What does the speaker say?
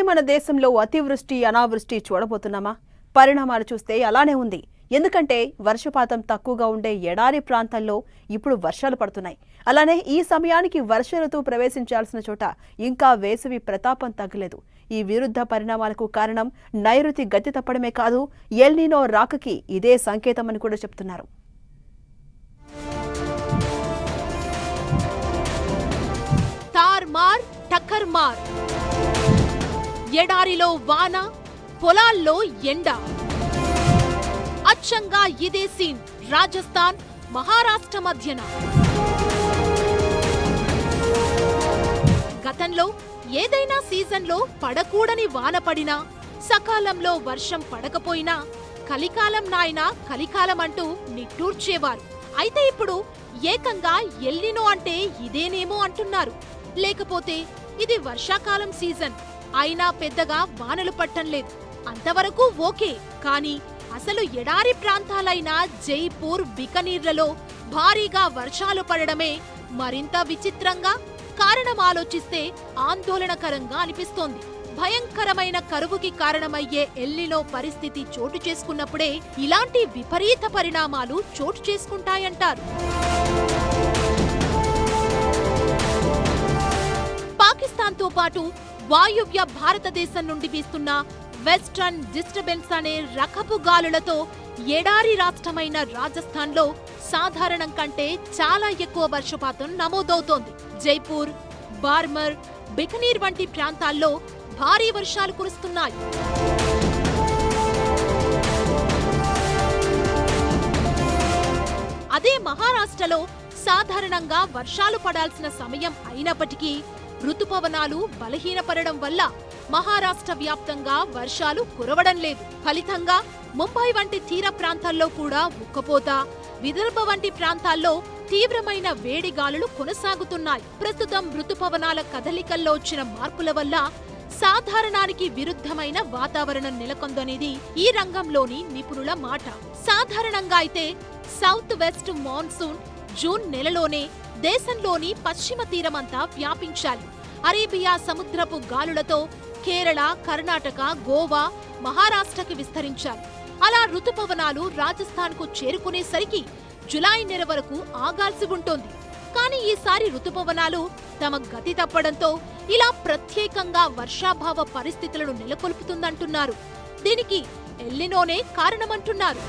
ఈసారి మన దేశంలో అతివృష్టి అనావృష్టి చూడబోతున్నామా? పరిణామాలు చూస్తే అలానే ఉంది. ఎందుకంటే వర్షపాతం తక్కువగా ఉండే ఎడారి ప్రాంతాల్లో ఇప్పుడు వర్షాలు పడుతున్నాయి. అలానే ఈ సమయానికి వర్ష ఋతువు ప్రవేశించాల్సిన చోట ఇంకా వేసవి ప్రతాపం తగ్గలేదు. ఈ విరుద్ధ పరిణామాలకు కారణం నైరుతి గతి తప్పడమే కాదు, ఎల్ నీనో రాకకి ఇదే సంకేతమని కూడా చెప్తున్నారు. తార్మార్ టక్కర్మార్, ఎడారిలో వాన, పొలాల్లో ఎండ. అచ్చంగా ఇదే సీన్ రాజస్థాన్, మహారాష్ట్ర మధ్యన. గతంలో ఏదైనా సీజన్లో పడకూడని వాన పడినా, సకాలంలో వర్షం పడకపోయినా కలికాలం నాయనా కలికాలం అంటూ నిట్టూర్చేవారు. అయితే ఇప్పుడు ఏకంగా ఎల్ నీనో అంటే ఇదేనేమో అంటున్నారు. లేకపోతే ఇది వర్షాకాలం సీజన్ అయినా పెద్దగా వానలు పట్టంలేదు, అంతవరకు ఓకే. కానీ అసలు ఎడారి ప్రాంతాలైన జైపూర్, బికనీర్లలో భారీగా వర్షాలు పడడమే మరింత విచిత్రంగా, కారణం ఆలోచిస్తే ఆందోళనకరంగా అనిపిస్తోంది. భయంకరమైన కరువుకి కారణమయ్యే ఎల్ నీనో పరిస్థితి చోటు చేసుకున్నప్పుడే ఇలాంటి విపరీత పరిణామాలు చోటు చేసుకుంటాయంటారు. పాకిస్తాన్తో పాటు వాయువ్య భారతదేశం నుండి వీస్తున్న వెస్టర్న్ డిస్టర్బెన్స్ అనే రకపు గాలులతో ఎడారి రాష్ట్రమైన రాజస్థాన్లో సాధారణం కంటే చాలా ఎక్కువ వర్షపాతం నమోదవుతోంది. జైపూర్, బార్మర్, బికనీర్ వంటి ప్రాంతాల్లో భారీ వర్షాలు కురుస్తున్నాయి. అదే మహారాష్ట్రలో సాధారణంగా వర్షాలు పడాల్సిన సమయం అయినప్పటికీ ఋతుపవనాలు బలహీనపడడం వల్ల మహారాష్ట్ర వ్యాప్తంగా వర్షాలు కురవడం లేదు. ఫలితంగా ముంబై వంటి తీర ప్రాంతాల్లో కూడా ఉక్కపోత, విదర్భ వంటి ప్రాంతాల్లో తీవ్రమైన వేడి గాలులు కొనసాగుతున్నాయి. ప్రస్తుతం ఋతుపవనాల కదలికల్లో వచ్చిన మార్పుల వల్ల సాధారణానికి విరుద్ధమైన వాతావరణం నెలకొందనేది ఈ రంగంలోని నిపుణుల మాట. సాధారణంగా అయితే సౌత్ వెస్ట్ మాన్సూన్ జూన్ నెలలోనే దేశంలోని పశ్చిమ తీరమంతా వ్యాపించాలి. అరేబియా సముద్రపు గాలులతో కేరళ, కర్ణాటక, గోవా, మహారాష్ట్రకి విస్తరించాలి. అలా ఋతుపవనాలు రాజస్థాన్కు చేరుకునేసరికి జులై నెల వరకు ఆగాల్సి ఉంటుంది. కానీ ఈసారి ఋతుపవనాలు తమ గతి తప్పడంతో ఇలా ప్రత్యేకంగా వర్షాభావ పరిస్థితులను నెలకొల్పుతుందంటున్నారు. దీనికి ఎల్ నీనోనే కారణమంటున్నారు.